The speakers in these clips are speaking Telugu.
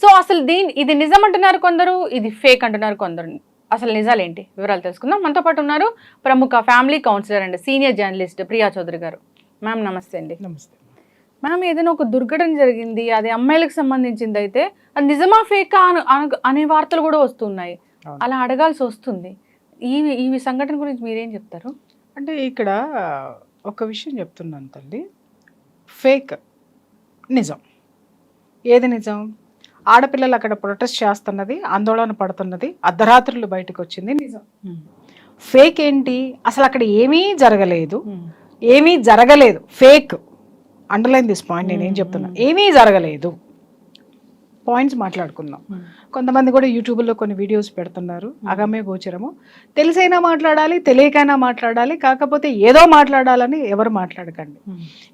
సో అసలు ఇది నిజం అంటున్నారు కొందరు, ఇది ఫేక్ అంటున్నారు కొందరు. అసలు నిజాలేంటి వివరాలు తెలుసుకుందాం. మనతో పాటు ఉన్నారు ప్రముఖ family counsellor and senior journalist Priya Chowdary garu. Ma'am నమస్తే అండి. నమస్తే మ్యామ్, ఏదైనా ఒక దుర్ఘటన జరిగింది, అది అమ్మాయిలకు సంబంధించింది అయితే అది నిజమా ఫేకా అనే వార్తలు కూడా వస్తున్నాయి. అలా అడగాల్సి వస్తుంది. ఈ సంఘటన గురించి మీరేం చెప్తారు? అంటే ఇక్కడ ఒక విషయం చెప్తున్నాను తల్లి, ఫేక్ నిజం. ఏది నిజం? ఆడపిల్లలు అక్కడ ప్రొటెస్ట్ చేస్తున్నది, ఆందోళన పడుతున్నది, అర్ధరాత్రులు బయటకు వచ్చింది నిజం. ఫేక్ ఏంటి? అసలు అక్కడ ఏమీ జరగలేదు, ఏమీ జరగలేదు. Fake, underline this point. నేనేం చెప్తున్నా, ఏమీ జరగలేదు. పాయింట్స్ మాట్లాడుకుందాం. కొంతమంది కూడా యూట్యూబ్లో కొన్ని వీడియోస్ పెడుతున్నారు, అగమ్య గోచరము. తెలిసైనా మాట్లాడాలి, తెలియకైనా మాట్లాడాలి, కాకపోతే ఏదో మాట్లాడాలని ఎవరు మాట్లాడకండి.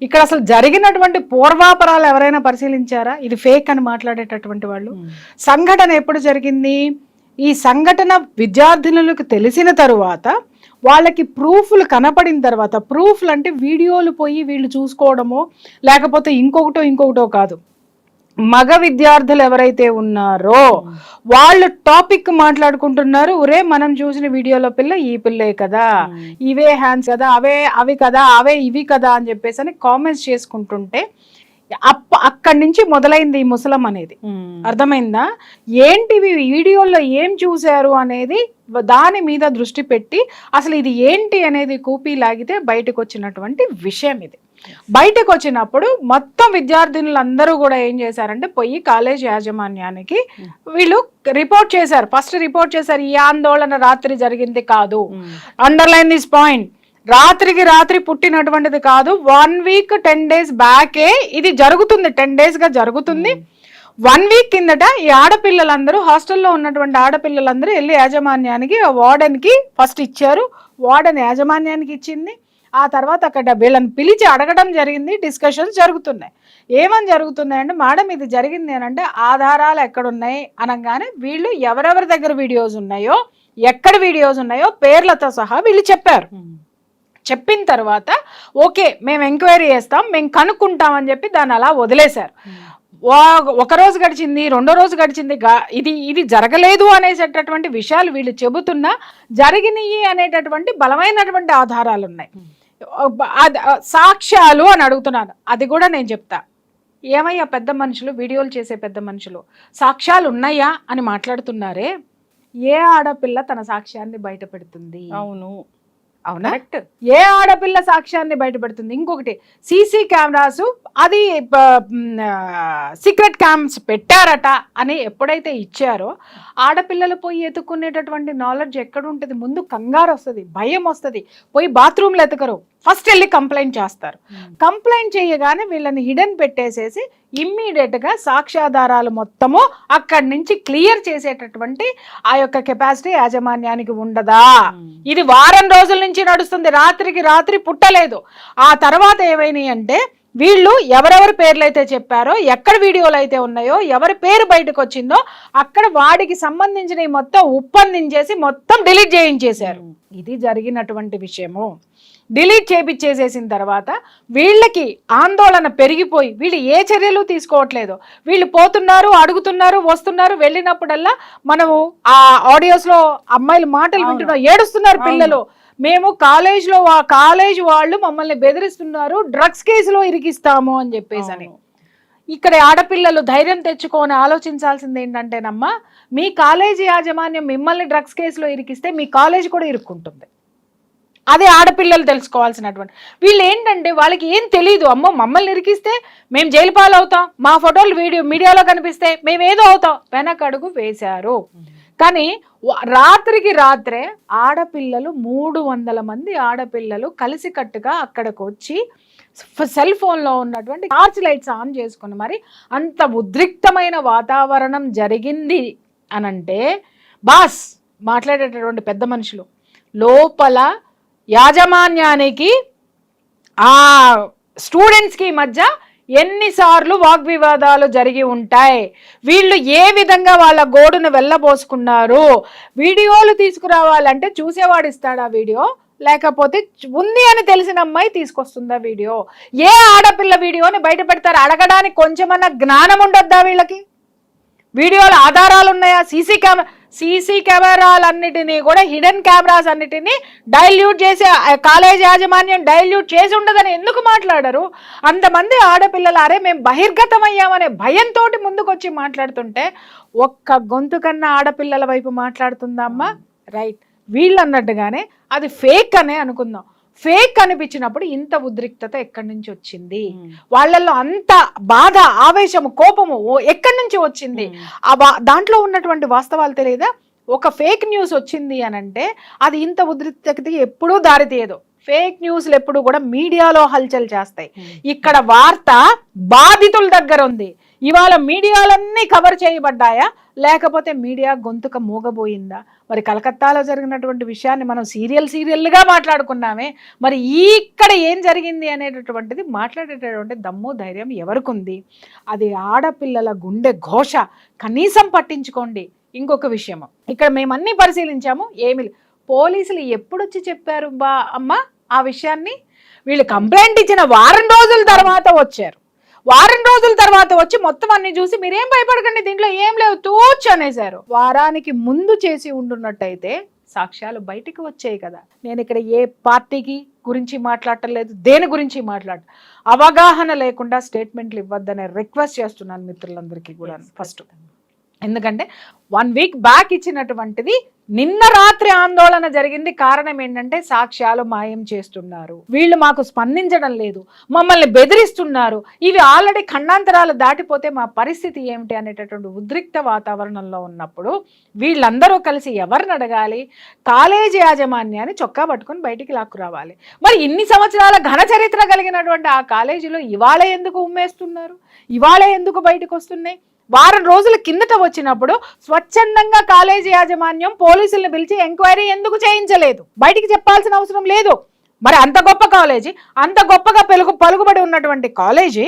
ఇక్కడ అసలు జరిగినటువంటి పూర్వాపరాలు ఎవరైనా పరిశీలించారా? ఇది ఫేక్ అని మాట్లాడేటటువంటి వాళ్ళు. సంఘటన ఎప్పుడు జరిగింది? ఈ సంఘటన విద్యార్థినులకు తెలిసిన తరువాత, వాళ్ళకి ప్రూఫ్లు కనపడిన తర్వాత, ప్రూఫ్లు అంటే వీడియోలు పోయి వీళ్ళు చూసుకోవడమో లేకపోతే ఇంకొకటో కాదు, మగ విద్యార్థులు ఎవరైతే ఉన్నారో వాళ్ళు టాపిక్ మాట్లాడుకుంటున్నారు. ఒరే మనం చూసిన వీడియోలో పిల్ల ఈ పిల్లే కదా, ఇవే హ్యాండ్స్ కదా, అవి కదా, అవే ఇవి కదా అని చెప్పేసి అని కామెంట్స్ చేసుకుంటుంటే అక్కడి నుంచి మొదలైంది ఈ ముసలం అనేది. అర్థమైందా? ఏంటివి వీడియోలో ఏం చూశారు అనేది దాని మీద దృష్టి పెట్టి అసలు ఇది ఏంటి అనేది కూపీ లాగితే బయటకు వచ్చినటువంటి విషయం ఇది. బయటకు వచ్చినప్పుడు మొత్తం విద్యార్థినులందరూ కూడా ఏం చేశారంటే పోయి కాలేజ్ యాజమాన్యానికి వీళ్ళు రిపోర్ట్ చేశారు. ఫస్ట్ రిపోర్ట్ చేశారు, ఈ ఆందోళన రాత్రి జరిగింది కాదు. Underline this point. రాత్రికి రాత్రి పుట్టినటువంటిది కాదు. 1 వీక్ 10 days బ్యాకే ఇది జరుగుతుంది. 10 days గా జరుగుతుంది. 1 వీక్ కిందట ఈ ఆడపిల్లలందరూ, హాస్టల్లో ఉన్నటువంటి ఆడపిల్లలందరూ వెళ్ళి యాజమాన్యానికి, వార్డెన్కి ఫస్ట్ ఇచ్చారు. వార్డెన్ యాజమాన్యానికి ఇచ్చింది. ఆ తర్వాత అక్కడ వీళ్ళని పిలిచి అడగడం జరిగింది. డిస్కషన్స్ జరుగుతున్నాయి. ఏమని జరుగుతున్నాయంటే, మేడం ఇది జరిగింది అని అంటే ఆధారాలు ఎక్కడున్నాయి అనగానే వీళ్ళు ఎవరెవరి దగ్గర వీడియోస్ ఉన్నాయో, ఎక్కడ వీడియోస్ ఉన్నాయో పేర్లతో సహా వీళ్ళు చెప్పారు. చెప్పిన తర్వాత ఓకే మేము ఎంక్వైరీ చేస్తాం, మేము కనుక్కుంటాం అని చెప్పి దాన్ని అలా వదిలేశారు. ఒక రోజు గడిచింది, 2వ రోజు గడిచింది, ఇది జరగలేదు అనేటటువంటి విషయాలు వీళ్ళు చెబుతున్నా జరిగినాయి అనేటటువంటి బలమైనటువంటి ఆధారాలు ఉన్నాయి. సాక్ష్యాలు అని అడుగుతున్నాను. అది కూడా నేను చెప్తా. ఏమయ్యా పెద్ద మనుషులు, వీడియోలు చేసే పెద్ద మనుషులు, సాక్ష్యాలు ఉన్నాయా అని మాట్లాడుతున్నారే. ఏ ఆడపిల్ల తన సాక్ష్యాన్ని బయట పెడుతుంది? అవునా? ఏ ఆడపిల్ల సాక్ష్యాన్ని బయటపెడుతుంది? ఇంకొకటి, సీసీ కెమెరాస్ అది సీక్రెట్ క్యామ్స్ పెట్టారట అని ఎప్పుడైతే ఇచ్చారో ఆడపిల్లలు పోయి ఎత్తుకునేటటువంటి నాలెడ్జ్ ఎక్కడ ఉంటుంది? ముందు కంగారు వస్తుంది, భయం వస్తుంది. పోయి బాత్రూమ్లు ఎతకరు, ఫస్ట్ వెళ్ళి కంప్లైంట్ చేస్తారు. కంప్లైంట్ చేయగానే వీళ్ళని హిడెన్ పెట్టేసేసి ఇమ్మీడియట్గా సాక్ష్యాధారాలు మొత్తము అక్కడి నుంచి క్లియర్ చేసేటటువంటి ఆ యొక్క కెపాసిటీ యాజమాన్యానికి ఉండదా? ఇది వారం రోజుల నుంచి నడుస్తుంది. రాత్రికి రాత్రి పుట్టలేదు. ఆ తర్వాత ఏమైనాయి అంటే, వీళ్ళు ఎవరెవరి పేర్లు అయితే చెప్పారో, ఎక్కడ వీడియోలు అయితే ఉన్నాయో, ఎవరి పేరు బయటకు వచ్చిందో అక్కడ వాడికి సంబంధించిన మొత్తం ఉప్పందించేసి మొత్తం డిలీట్ చేయించేశారు. ఇది జరిగినటువంటి విషయము. డిలీట్ చేపించేసేసిన తర్వాత వీళ్ళకి ఆందోళన పెరిగిపోయి వీళ్ళు ఏ చర్యలు తీసుకోవట్లేదు. వీళ్ళు పోతున్నారు, అడుగుతున్నారు, వస్తున్నారు. వెళ్ళినప్పుడల్లా మనము ఆ ఆడియోస్లో అమ్మాయిల మాటలు వింటున్నాం, ఏడుస్తున్నారు పిల్లలు. మేము కాలేజ్లో కాలేజ్ వాళ్ళు మమ్మల్ని బెదిరిస్తున్నారు, డ్రగ్స్ కేసులో ఇరికిస్తాము అని చెప్పేసి. ఇక్కడ ఆడపిల్లలు ధైర్యం తెచ్చుకొని ఆలోచించాల్సింది ఏంటంటేనమ్మా, మీ కాలేజీ యాజమాన్యం మిమ్మల్ని డ్రగ్స్ కేసులో ఇరికిస్తే మీ కాలేజ్ కూడా ఇరుక్కుంటుంది. అదే ఆడపిల్లలు తెలుసుకోవాల్సినటువంటి. వీళ్ళు ఏంటంటే వాళ్ళకి ఏం తెలియదు. అమ్మో మమ్మల్ని ఇరికిస్తే మేము జైలు పాలు అవుతాం, మా ఫోటోలు మీడియాలో కనిపిస్తే మేమేదో అవుతాం. వెనకడుగు వేశారు. కానీ రాత్రికి రాత్రే ఆడపిల్లలు 300 మంది ఆడపిల్లలు కలిసికట్టుగా అక్కడికి వచ్చి సెల్ ఫోన్లో ఉన్నటువంటి టార్చ్ లైట్స్ ఆన్ చేసుకుని మరి అంత ఉద్రిక్తమైన వాతావరణం జరిగింది అనంటే, బాస్ మాట్లాడేటటువంటి పెద్ద మనుషులు లోపల యాజమాన్యానికి ఆ స్టూడెంట్స్కి మధ్య ఎన్నిసార్లు వాగ్వివాదాలు జరిగి ఉంటాయి. వీళ్ళు ఏ విధంగా వాళ్ళ గోడును వెళ్ళబోసుకున్నారు. వీడియోలు తీసుకురావాలంటే చూసేవాడు ఇస్తాడా వీడియో, లేకపోతే ఉంది అని తెలిసిన అమ్మాయి తీసుకొస్తుందా వీడియో? ఏ ఆడపిల్ల వీడియోని బయట పెడతారు? అడగడానికి కొంచెమన్నా జ్ఞానం ఉండొద్దా వీళ్ళకి? వీడియోల ఆధారాలు ఉన్నాయా? సీసీ కెమెరాలన్నిటినీ కూడా, హిడెన్ కెమెరాస్ అన్నిటినీ డైల్యూట్ చేసి కాలేజ్ యాజమాన్యం డైల్యూట్ చేసి ఉండదని ఎందుకు మాట్లాడరు? అంతమంది ఆడపిల్లలు అరే మేము బహిర్గతం అయ్యామనే భయంతో ముందుకొచ్చి మాట్లాడుతుంటే ఒక్క గొంతు కన్నా ఆడపిల్లల వైపు మాట్లాడుతుందమ్మా. రైట్, వీళ్ళు అన్నట్టుగానే అది ఫేక్ అనే అనుకుందాం. ఫేక్ అనిపించినప్పుడు ఇంత ఉద్రిక్తత ఎక్కడి నుంచి వచ్చింది? వాళ్ళల్లో అంత బాధ, ఆవేశము, కోపము ఎక్కడి నుంచి వచ్చింది? దాంట్లో ఉన్నటువంటి వాస్తవాలు తెలియదా? ఒక ఫేక్ న్యూస్ వచ్చింది అని అంటే అది ఇంత ఉద్రిక్తతకి ఎప్పుడూ దారితీయదు. ఫేక్ న్యూస్లు ఎప్పుడు కూడా మీడియాలో హల్చల్ చేస్తాయి. ఇక్కడ వార్త బాధితుల దగ్గర ఉంది. ఇవాళ మీడియాలన్నీ కవర్ చేయబడ్డాయా, లేకపోతే మీడియా గొంతుక మూగబోయిందా? మరి కలకత్తాలో జరిగినటువంటి విషయాన్ని మనం సీరియల్గా మాట్లాడుకున్నామే, మరి ఇక్కడ ఏం జరిగింది అనేటటువంటిది మాట్లాడేటటువంటి దమ్ము, ధైర్యం ఎవరికి ఉంది? అది ఆడపిల్లల గుండె ఘోష. కనీసం పట్టించుకోండి. ఇంకొక విషయము, ఇక్కడ మేము అన్ని పరిశీలించాము, ఏమి పోలీసులు ఎప్పుడు వచ్చి చెప్పారు అమ్మ ఆ విషయాన్ని? వీళ్ళు కంప్లైంట్ ఇచ్చిన వారం రోజుల తర్వాత వచ్చారు. వారం రోజుల తర్వాత వచ్చి మొత్తం అన్ని చూసి మీరేం భయపడకండి, దీంట్లో ఏం లేవు తూచ్ అనేసారు. వారానికి ముందు చేసి ఉండున్నట్టయితే సాక్ష్యాలు బయటికి వచ్చాయి కదా. నేను ఇక్కడ ఏ పార్టీకి గురించి మాట్లాడటం లేదు, దేని గురించి అవగాహన లేకుండా స్టేట్మెంట్లు ఇవ్వద్దనే రిక్వెస్ట్ చేస్తున్నాను మిత్రులందరికీ కూడా. ఫస్ట్ ఎందుకంటే 1 వీక్ బ్యాక్ ఇచ్చినటువంటిది నిన్న రాత్రి ఆందోళన జరిగింది. కారణం ఏంటంటే సాక్ష్యాలు మాయం చేస్తున్నారు, వీళ్ళు మాకు స్పందించడం లేదు, మమ్మల్ని బెదిరిస్తున్నారు. ఇవి ఆల్రెడీ ఖండాంతరాలు దాటిపోతే మా పరిస్థితి ఏమిటి అనేటటువంటి ఉద్రిక్త వాతావరణంలో ఉన్నప్పుడు వీళ్ళందరూ కలిసి ఎవరిని అడగాలి? కాలేజీ యాజమాన్యాన్ని చొక్కా పట్టుకొని బయటికి లాక్కు రావాలి. మరి ఇన్ని సంవత్సరాల ఘన చరిత్ర కలిగినటువంటి ఆ కాలేజీలో ఇవాళ ఎందుకు ఉమ్మేస్తున్నారు? ఇవాళ ఎందుకు బయటకు వస్తున్నాయి? వారం రోజుల కిందట వచ్చినప్పుడు స్వచ్ఛందంగా కాలేజీ యాజమాన్యం పోలీసులను పిలిచి ఎంక్వైరీ ఎందుకు చేయించలేదు? బయటికి చెప్పాల్సిన అవసరం లేదు. మరి అంత గొప్ప కాలేజీ, అంత గొప్పగా పలుకుబడి ఉన్నటువంటి కాలేజీ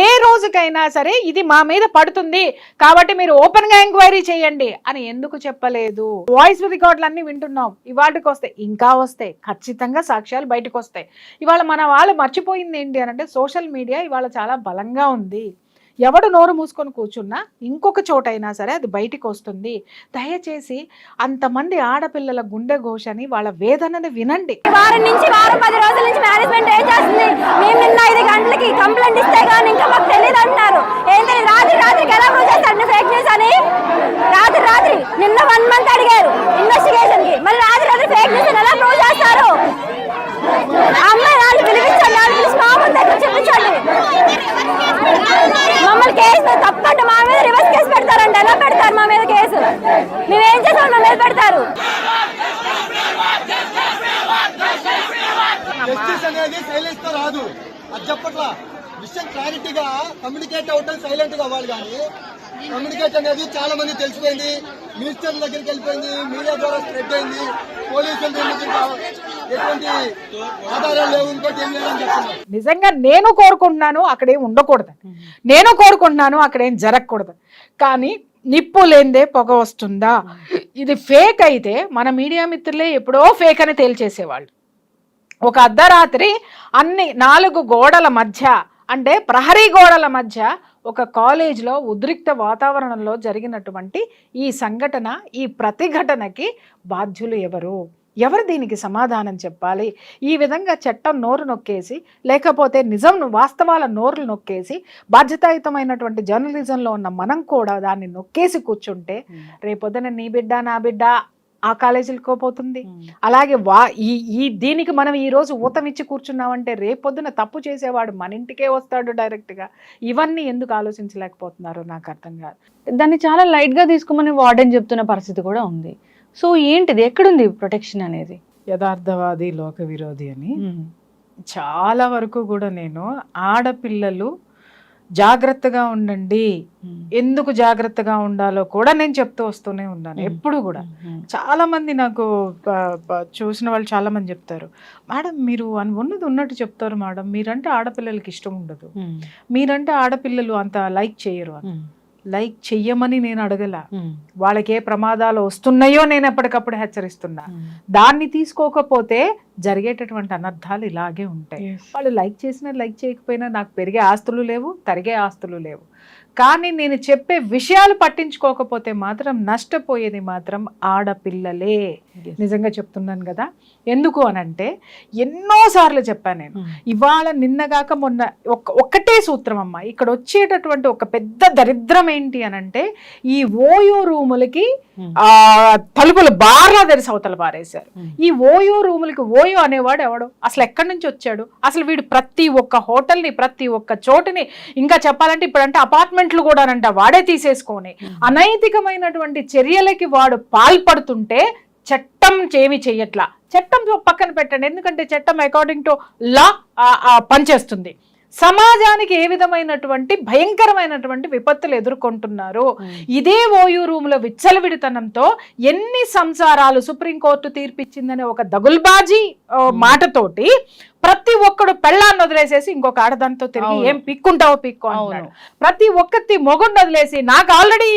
ఏ రోజుకైనా సరే ఇది మా మీద పడుతుంది కాబట్టి మీరు ఓపెన్ గా ఎంక్వైరీ చేయండి అని ఎందుకు చెప్పలేదు? వాయిస్ రికార్డులన్నీ వింటున్నాం. ఇవాటికి వస్తాయి, ఇంకా వస్తాయి, ఖచ్చితంగా సాక్ష్యాలు బయటకు వస్తాయి. ఇవాళ మన వాళ్ళు మర్చిపోయింది ఏంటి అని అంటే సోషల్ మీడియా ఇవాళ చాలా బలంగా ఉంది. ఎవడు నోరు మూసుకొని కూర్చున్నా ఇంకొక చోటైనా సరే అది బయటికి వస్తుంది. దయచేసి అంతమంది ఆడపిల్లల గుండె ఘోషని, వాళ్ళ వేదనని వినండి. వారం 10 రోజుల నుంచి మేనేజ్మెంట్ ఏం చేస్తుంది? మేము నిన్న 5 గంటలకి కంప్లైంట్ ఇస్తే కానీ ఇంకా మాకు తెలియదు అంటున్నారు. ఏంటని రాత్రికి ఎలా ప్రూవ్ చేస్తారు ఫేక్ న్యూస్ అని? రాత్రి నిన్న 1 మంత్ అడిగారు ఇన్వెస్టిగేషన్ కి, మరి రాత్రి ఫేక్ న్యూస్ ఎలా ప్రూవ్ చేస్తారు? అమ్మాయి వాళ్ళు పిలిపించండి, వాళ్ళు పిలిచి మా ముందు దగ్గర చూపించండి. మమ్మల్ని కేసు తప్పంటే మా మీద రివర్స్ కేసు పెడతారండి. ఎలా పెడతారు మా మీద కేసు? మేమేం చేసాం మా మీద పెడతారు? జస్టిస్ అనేది సైలెన్స్ తో రాదు. అది చెప్పట్లా విషయం క్లారిటీగా కమ్యూనికేట్ అవటం సైలెంట్ గా అవ్వాలి. కానీ కమ్యూనికేట్ అనేది చాలా మంది తెలిసిపోయింది, మినిస్టర్ల దగ్గరికి వెళ్ళిపోయింది, మీడియా ద్వారా స్ప్రెడ్ అయింది. పోలీసులు ఎటువంటి ఆధారాలు లేవు, ఇంకోటి ఏం లేదని చెప్తున్నారు. నిజంగా నేను కోరుకుంటున్నాను అక్కడేం ఉండకూడదు, నేను కోరుకుంటున్నాను అక్కడేం జరగకూడదు. కానీ నిప్పు లేనిదే పొగ వస్తుందా? ఇది ఫేక్ అయితే మన మీడియా మిత్రులే ఎప్పుడో ఫేక్ అని తేల్చేసేవాళ్ళు. ఒక అర్ధరాత్రి 4 గోడల మధ్య, అంటే ప్రహరీ గోడల మధ్య ఒక కాలేజ్లో ఉద్రిక్త వాతావరణంలో జరిగినటువంటి ఈ సంఘటన, ఈ ప్రతిఘటనకి బాధ్యులు ఎవరు దీనికి సమాధానం చెప్పాలి? ఈ విధంగా చట్టం నోరు నొక్కేసి, లేకపోతే నిజం వాస్తవాల నోరులు నొక్కేసి, బాధ్యతాయుతమైనటువంటి జర్నలిజంలో ఉన్న మనం కూడా దాన్ని నొక్కేసి కూర్చుంటే రేపొద్దున నీ బిడ్డ నా బిడ్డ ఆ కాలేజీలకు పోతుంది. అలాగే దీనికి మనం ఈ రోజు ఊతమిచ్చి కూర్చున్నామంటే రేపొద్దున తప్పు చేసేవాడు మన ఇంటికే వస్తాడు డైరెక్ట్గా. ఇవన్నీ ఎందుకు ఆలోచించలేకపోతున్నారో నాకు అర్థం కాదు. దాన్ని చాలా లైట్గా తీసుకోమని వార్డెన్ చెప్తున్న పరిస్థితి కూడా ఉంది. సో ఏంటిది, ఎక్కడుంది ప్రొటెక్షన్ అనేది? యథార్థవాది లోక విరోధి అని చాలా వరకు కూడా నేను ఆడపిల్లలు జాగ్రత్తగా ఉండండి, ఎందుకు జాగ్రత్తగా ఉండాలో కూడా నేను చెప్తూ వస్తూనే ఉన్నాను ఎప్పుడు కూడా. చాలా మంది నాకు చూసిన వాళ్ళు చాలా మంది చెప్తారు, మేడం మీరు ఉన్నది ఉన్నట్టు చెప్తారు మేడం, మీరంటే ఆడపిల్లలకి ఇష్టం ఉండదు, మీరంటే ఆడపిల్లలు అంత లైక్ చేయరు. లైక్ చెయ్యమని నేను అడగల, వాళ్ళకి ఏ ప్రమాదాలు వస్తున్నాయో నేను ఎప్పటికప్పుడు హెచ్చరిస్తున్నా. దాన్ని తీసుకోకపోతే జరిగేటటువంటి అనర్థాలు ఇలాగే ఉంటాయి. వాళ్ళు లైక్ చేసినా లైక్ చేయకపోయినా నాకు పెరిగే ఆస్తులు లేవు, తరిగే ఆస్తులు లేవు. కానీ నేను చెప్పే విషయాలు పట్టించుకోకపోతే మాత్రం నష్టపోయేది మాత్రం ఆడపిల్లలే. నిజంగా చెప్తున్నాను కదా. ఎందుకు అనంటే ఎన్నోసార్లు చెప్పాను నేను. ఇవాళ నిన్నగాక మొన్న ఒక్కటే సూత్రం అమ్మ. ఇక్కడ వచ్చేటటువంటి ఒక పెద్ద దరిద్రం ఏంటి అనంటే ఈ ఓయో రూములకి తలుపులు బార్లా తెరిసి అవతల పారేశారు. ఈ ఓయో రూములకి ఓయో అనేవాడు ఎవడు, అసలు ఎక్కడి నుంచి వచ్చాడు, అసలు వీడు ప్రతి ఒక్క హోటల్ని ప్రతి ఒక్క చోటుని, ఇంకా చెప్పాలంటే ఇప్పుడంటే అపార్ట్మెంట్లు కూడానంట వాడే తీసేసుకొని అనైతికమైనటువంటి చర్యలకి వాడు పాల్పడుతుంటే చట్టం ఏమి చెయ్యట్లా. చట్టం పక్కన పెట్టండి, ఎందుకంటే చట్టం అకార్డింగ్ టు లా పనిచేస్తుంది. సమాజానికి ఏ విధమైనటువంటి భయంకరమైనటువంటి విపత్తులు ఎదుర్కొంటున్నారు. ఇదే ఓయూ రూముల విచ్చలవిడితనంతో ఎన్ని సంసారాలు సుప్రీంకోర్టు తీర్పిచ్చిందనే ఒక దగుల్బాజీ మాటతోటి ప్రతి ఒక్కడు పెళ్ళాన్ని వదిలేసేసి ఇంకొక ఆడదానితో తిరిగి ఏం పిక్కుంటావో పిక్కు అంటున్నాడు. ప్రతి ఒక్కటి మొగుడిని వదిలేసి నాకు ఆల్రెడీ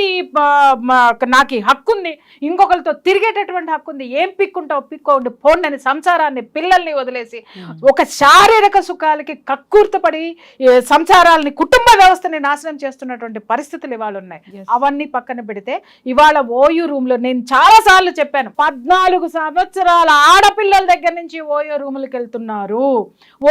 నాకు హక్కు ఉంది, ఇంకొకరితో తిరిగేటటువంటి హక్కు ఉంది, ఏం పిక్కుంటావో పిక్కోండి పోండి అని సంసారాన్ని పిల్లల్ని వదిలేసి ఒక శారీరక సుఖాలకి కక్కుర్తపడి సంసారాలని కుటుంబ వ్యవస్థని నాశనం చేస్తున్నటువంటి పరిస్థితులు ఇవాళ ఉన్నాయి. అవన్నీ పక్కన పెడితే ఇవాళ ఓయూ రూమ్ లో నేను చాలా సార్లు చెప్పాను, 14 సంవత్సరాల ఆడపిల్లల దగ్గర నుంచి ఓయో రూములకు వెళ్తున్నారు.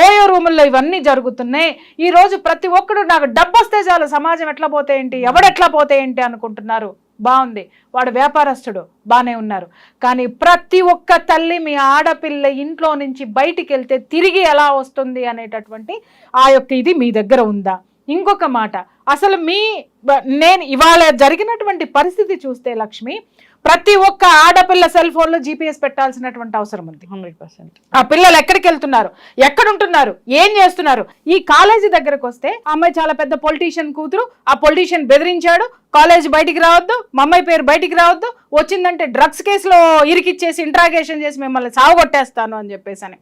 ఓయో రూముల్లో ఇవన్నీ జరుగుతున్నాయి. ఈ రోజు ప్రతి ఒక్కడు నాకు డబ్బు వస్తే చాలు సమాజం ఎట్లా పోతే ఏంటి, ఎవడెట్లా పోతే ఏంటి అనుకుంటున్నారు. బాగుంది, వాడు వ్యాపారస్తుడు, బానే ఉన్నారు. కానీ ప్రతి ఒక్క తల్లి మీ ఆడపిల్ల ఇంట్లో నుంచి బయటికి వెళ్తే తిరిగి ఎలా వస్తుంది అనేటటువంటి ఆ యొక్క ఇది మీ దగ్గర ఉందా? ఇంకొక మాట, అసలు నేను ఇవాళ జరిగినటువంటి పరిస్థితి చూస్తే లక్ష్మి, ప్రతి ఒక్క ఆడపిల్ల సెల్ ఫోన్ లో GPS పెట్టాల్సినటువంటి అవసరం ఉంది. 100%. ఆ పిల్లలు ఎక్కడికి వెళ్తున్నారు, ఎక్కడుంటున్నారు, ఏం చేస్తున్నారు. ఈ కాలేజీ దగ్గరకు వస్తే అమ్మాయి చాలా పెద్ద పొలిటీషియన్ కూతురు, ఆ పొలిటీషియన్ బెదిరించాడు, కాలేజ్ బయటికి రావద్దు, మా అమ్మాయి పేరు బయటికి రావద్దు, వచ్చిందంటే డ్రగ్స్ కేసులో ఇరికిచ్చేసి ఇంట్రాగేషన్ చేసి మిమ్మల్ని సావగొట్టేస్తాను అని చెప్పేసి అని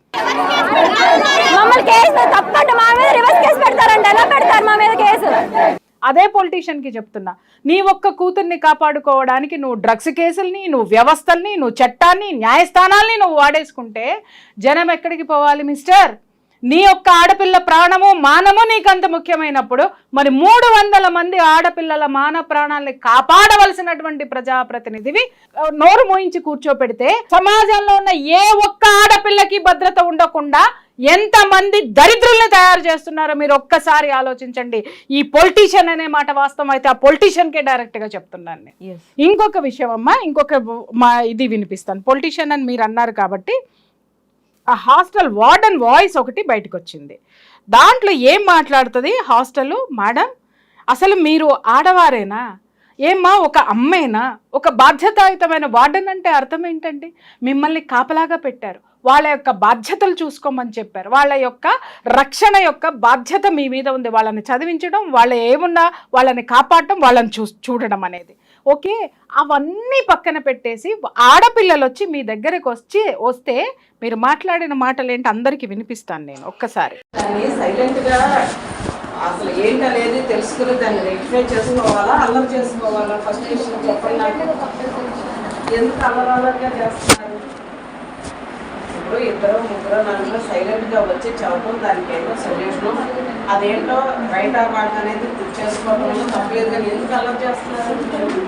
అదే పొలిటీషియన్ కి చెప్తున్నా, నీ ఒక్క కూతుర్ని కాపాడుకోవడానికి నువ్వు డ్రగ్స్ కేసుల్ని, నువ్వు వ్యవస్థల్ని, నువ్వు చట్టాన్ని, న్యాయస్థానాల్ని నువ్వు వాడేసుకుంటే జనం ఎక్కడికి పోవాలి మిస్టర్? నీ యొక్క ఆడపిల్ల ప్రాణము మానము నీకంత ముఖ్యమైనప్పుడు మరి 300 మంది ఆడపిల్లల మాన ప్రాణాలని కాపాడవలసినటువంటి ప్రజాప్రతినిధివి నోరు మోయించి కూర్చోపెడితే సమాజంలో ఉన్న ఏ ఒక్క ఆడపిల్లకి భద్రత ఉండకుండా ఎంతమంది దరిద్రుల్ని తయారు చేస్తున్నారో మీరు ఒక్కసారి ఆలోచించండి. ఈ పొలిటీషియన్ అనే మాట వాస్తవం అయితే ఆ పొలిటీషియన్ కే డైరెక్ట్ గా చెప్తున్నాను నేను. ఇంకొక విషయం అమ్మా, ఇది వినిపిస్తాను. పొలిటీషియన్ అని మీరు అన్నారు కాబట్టి ఆ హాస్టల్ వార్డెన్ వాయిస్ ఒకటి బయటకు వచ్చింది. దాంట్లో ఏం మాట్లాడుతుంది హాస్టల్ మేడం, అసలు మీరు ఆడవారేనా ఏమ్మా, ఒక అమ్మేనా, ఒక బాధ్యతాయుతమైన వార్డెన్ అంటే అర్థం ఏంటండి? మిమ్మల్ని కాపలాగా పెట్టారు, వాళ్ళ యొక్క బాధ్యతలు చూసుకోమని చెప్పారు, వాళ్ళ యొక్క రక్షణ యొక్క బాధ్యత మీ మీద ఉంది. వాళ్ళని చదివించడం, వాళ్ళు ఏమున్నా వాళ్ళని కాపాడటం, వాళ్ళని చూడడం అనేది ఓకే. అవన్నీ పక్కన పెట్టేసి ఆడపిల్లలు వచ్చి మీ దగ్గరకు వస్తే మీరు మాట్లాడిన మాటలు ఏంటి అందరికీ వినిపిస్తాను నేను ఒక్కసారి. సైలెంట్గా అసలు ఏంటనేది తెలుసుకుని దాన్ని రెక్టిఫై చేసుకోవాలా, అల్లరి చేసుకోవాలా? ఫస్ట్ విషయం చెప్పండి నాకు. ఎందుకు అల్లరల్లరిగా చేస్తున్నారు? ఇప్పుడు 2, 3, 4 సైలెంట్గా వచ్చి చదవడం, దానికి ఏంటో సొల్యూషను, అదేంటో రైట్ ఆర్ రాంగ్ అనేది చేసుకోవడంలో తప్పలేదు. కానీ ఎందుకు అల్లరి చేస్తున్నారు?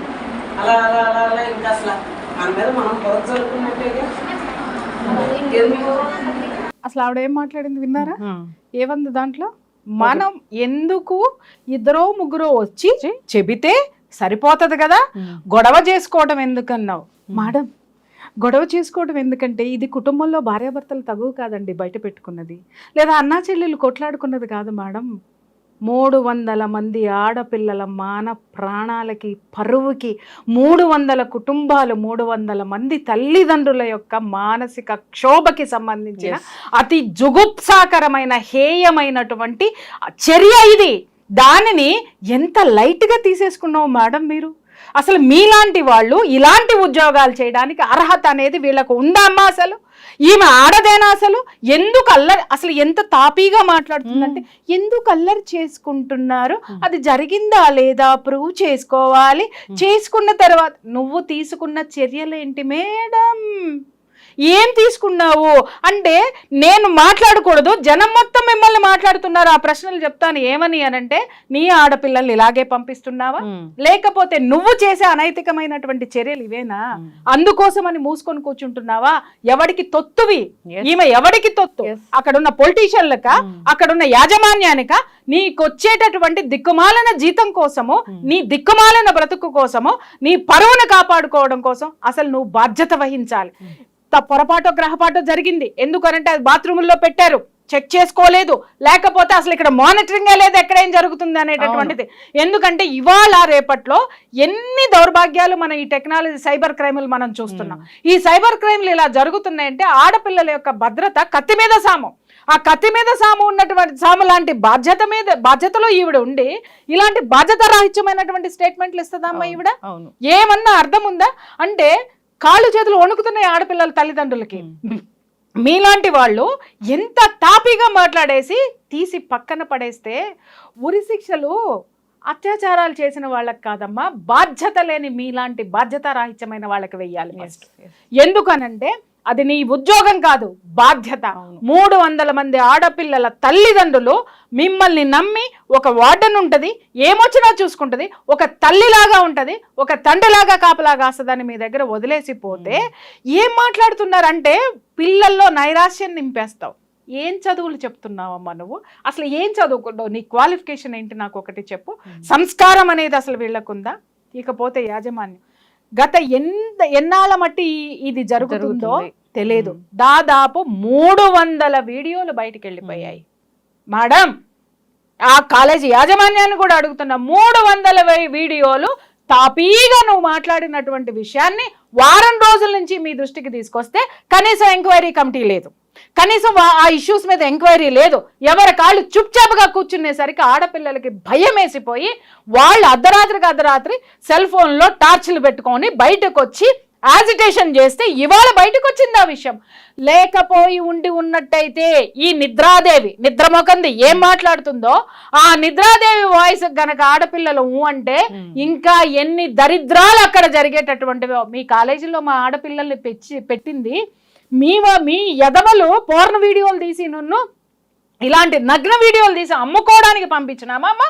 అలా అలా అలా అలా ఇంకా అసలు మన మీద మనం పొరత జరుపుకున్నట్టేగా. ఎందుకు అసలు ఆవిడ ఏం మాట్లాడింది విన్నారా? ఏమంది దాంట్లో? మనం ఎందుకు 2, 3 వచ్చి చెబితే సరిపోతుంది కదా, గొడవ చేసుకోవడం ఎందుకన్నావు మేడం? గొడవ చేసుకోవడం ఎందుకంటే ఇది కుటుంబంలో భార్యాభర్తలు తగువ కాదండి బయట పెట్టుకున్నది, లేదా అన్నా చెల్లెలు కొట్లాడుకున్నది కాదు మేడం. 300 మంది ఆడపిల్లల మాన ప్రాణాలకి పరువుకి 300 కుటుంబాలు, 300 మంది తల్లిదండ్రుల యొక్క మానసిక క్షోభకి సంబంధించిన అతి జుగుప్సాకరమైన హేయమైనటువంటి చర్య ఇది. దానిని ఎంత లైట్గా తీసేసుకున్నావు మేడం మీరు? అసలు మీలాంటి వాళ్ళు ఇలాంటి ఉద్యోగాలు చేయడానికి అర్హత అనేది వీళ్ళకు ఉందా అమ్మా? అసలు ఈమె ఆడదేనా? అసలు ఎందుకు అల్లరి, అసలు ఎంత తాపీగా మాట్లాడుతుందంటే ఎందుకు అల్లరి చేసుకుంటున్నారు, అది జరిగిందా లేదా ప్రూవ్ చేసుకోవాలి, చేసుకున్న తర్వాత నువ్వు తీసుకున్న చర్యలేంటి మేడం? ఏం తీసుకున్నావు అంటే నేను మాట్లాడకూడదు, జనం మొత్తం మిమ్మల్ని మాట్లాడుతున్నారు. ఆ ప్రశ్నలు చెప్తాను ఏమని అనంటే, నీ ఆడపిల్లల్ని ఇలాగే పంపిస్తున్నావా, లేకపోతే నువ్వు చేసే అనైతికమైనటువంటి చర్యలు ఇవేనా, అందుకోసమని మూసుకొని కూర్చుంటున్నావా, ఎవడికి తొత్తువి ఈమె, ఎవడికి తొత్తు, అక్కడున్న పొలిటీషియన్లక, అక్కడున్న యాజమాన్యానిక, నీకొచ్చేటటువంటి దిక్కుమాలన జీతం కోసము, నీ దిక్కుమాలన బ్రతుకు కోసము, నీ పరువును కాపాడుకోవడం కోసం అసలు నువ్వు బాధ్యత వహించాలి. పొరపాటు గ్రహపాటు జరిగింది, ఎందుకనంటే అది బాత్రూముల్లో పెట్టారు, చెక్ చేసుకోలేదు, లేకపోతే అసలు ఇక్కడ మానిటరింగ్ లేదు ఎక్కడ ఏం జరుగుతుంది అనేటటువంటిది. ఎందుకంటే ఇవాళ రేపట్లో ఎన్ని దౌర్భాగ్యాలు మన ఈ టెక్నాలజీ సైబర్ క్రైములు మనం చూస్తున్నాం. ఈ సైబర్ క్రైములు ఇలా జరుగుతున్నాయంటే ఆడపిల్లల యొక్క భద్రత కత్తి మీద సాము. ఆ కత్తి మీద సాము ఉన్నటువంటి సాము లాంటి బాధ్యతలో ఈవిడ ఉండి ఇలాంటి బాధ్యత రాహిత్యమైనటువంటి స్టేట్మెంట్లు ఇస్తుందమ్మా ఈవిడ. ఏమన్నా అర్థం ఉందా అంటే కాళ్ళు చేతులు వణుకుతున్నాయి ఆడపిల్లల తల్లిదండ్రులకి. మీలాంటి వాళ్ళు ఎంత తాపీగా మాట్లాడేసి తీసి పక్కన పడేస్తే ఉరి శిక్షలు అత్యాచారాలు చేసిన వాళ్ళకి కాదమ్మా, బాధ్యత లేని మీలాంటి బాధ్యత రాహిత్యమైన వాళ్ళకి వెయ్యాలి. ఎందుకనంటే అది నీ ఉద్యోగం కాదు, బాధ్యత. 300 మంది ఆడపిల్లల తల్లిదండ్రులు మిమ్మల్ని నమ్మి, ఒక వార్డెన్ ఉంటుంది, ఏమొచ్చినా చూసుకుంటుంది, ఒక తల్లిలాగా ఉంటుంది, ఒక తండ్రిలాగా కాపలాగా వస్తుందని మీ దగ్గర వదిలేసిపోతే ఏం మాట్లాడుతున్నారంటే పిల్లల్లో నైరాశ్యం నింపేస్తావు. ఏం చదువులు చెప్తున్నావమ్మా నువ్వు, అసలు ఏం చదువుకుంటావు, నీ క్వాలిఫికేషన్ ఏంటి నాకు ఒకటి చెప్పు. సంస్కారం అనేది అసలు వీళ్ళకుందా? ఇకపోతే యాజమాన్యం గత ఎన్నాళ్ళ మట్టి ఇది జరుగుతుందో తెలియదు. దాదాపు 300 వీడియోలు బయటికి వెళ్ళిపోయాయి మేడం. ఆ కాలేజీ యాజమాన్యాన్ని కూడా అడుగుతున్నా, 300 వీడియోలు తాపీగా నువ్వు మాట్లాడినటువంటి విషయాన్ని వారం రోజుల నుంచి మీ దృష్టికి తీసుకొస్తే కనీసం ఎంక్వైరీ కమిటీ లేదు, కనీసం ఆ ఇష్యూస్ మీద ఎంక్వైరీ లేదు. ఎవరి కాళ్ళు చుప్చాపుగా కూర్చునేసరికి ఆడపిల్లలకి భయం వేసిపోయి వాళ్ళు అర్ధరాత్రి సెల్ ఫోన్లో టార్చ్లు పెట్టుకొని బయటకు వచ్చి యాజిటేషన్ చేస్తే ఇవాళ బయటకు వచ్చింది ఆ విషయం. లేకపోయి ఉన్నట్టయితే ఈ నిద్రాదేవి నిద్రమొకంది ఏం మాట్లాడుతుందో ఆ నిద్రాదేవి వాయిస్ గనక ఆడపిల్లలు అంటే ఇంకా ఎన్ని దరిద్రాలు అక్కడ జరిగేటటువంటివో. మీ కాలేజీలో మా ఆడపిల్లల్ని పెట్టింది మీ యదవలు పోర్న్ వీడియోలు తీసి నన్ను ఇలాంటి నగ్న వీడియోలు తీసి అమ్ముకోవడానికి పంపించినామా అమ్మ?